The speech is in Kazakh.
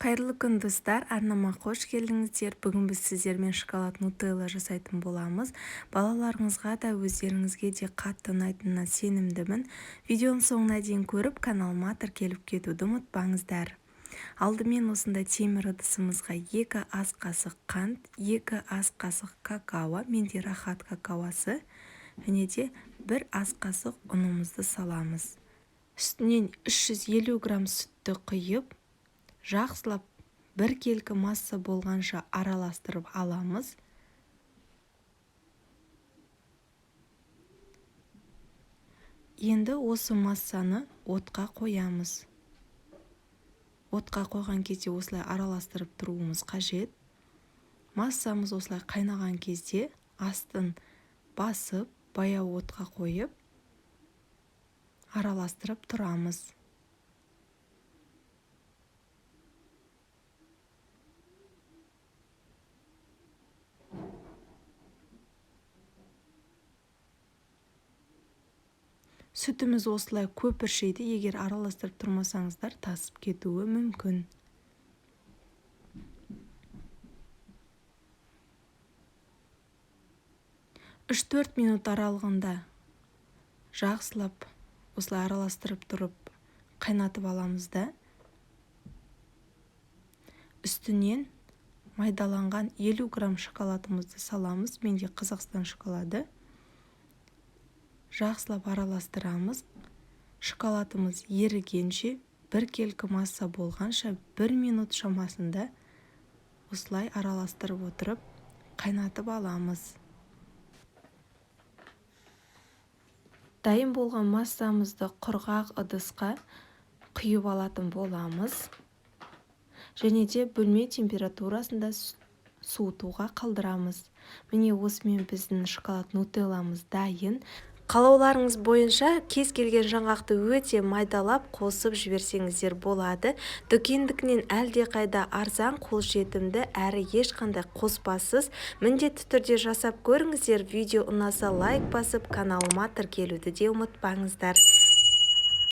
Қайырлы күн достар, арнама қош келдіңіздер. Бүгін біз сіздермен шоколад нутелла жасайтын боламыз. Балаларыңызға да өздеріңізге де қатты ұнайтынына сенімдімін. Видеоның соңына дейін көріп, каналыма тіркеліп кетуді ұмытпаңыздар. Алдымен осындай темір ыдысымызға 2 ас қасық қант, 2 ас қасық какао, менде рахат какаосы, және де 1 ас қасық ұнымызды саламыз. Үстінен 350 грамм сүтті құйып, жақсылап бір келкі масса болғанша араластырып аламыз. Енді осы массаны отқа қоямыз. Отқа қойған кезде осылай араластырып тұруымыз қажет. Массамыз осылай қайнаған кезде астын басып, баяу отқа қойып, араластырып тұрамыз. Сүтіміз осылай көпіршейді, егер араластырып тұрмасаңыздар тасып кетуі мүмкін. Үш-төрт минут аралығында жақсылап осылай араластырып тұрып қайнатып аламыз да, үстінен майдаланған 50 грамм шоколадымызды саламыз. Менде Қазақстан шоколады. Жақсылап араластырамыз. Шоколадымыз ерігенше, бір келкі масса болғанша 1 минут шамасында осылай араластырып отырып қайнатып аламыз. Дайын болған массамызды құрғақ ыдысқа құйып алатын боламыз. Және де бөлме температурасында суытуға қалдырамыз. Міне осымен біздің шоколад нутелламыз дайын. Қалауларыңыз бойынша кез келген жаңғақты өте майдалап қосып жіберсеңіздер болады. Дүкендікінен әлде қайда арзан, қолжетімді әрі ешқандай қоспасыз. Міндетті түрде жасап көріңіздер. Видео ұнаса лайк басып, каналыма тіркелуді де ұмытпаңыздар.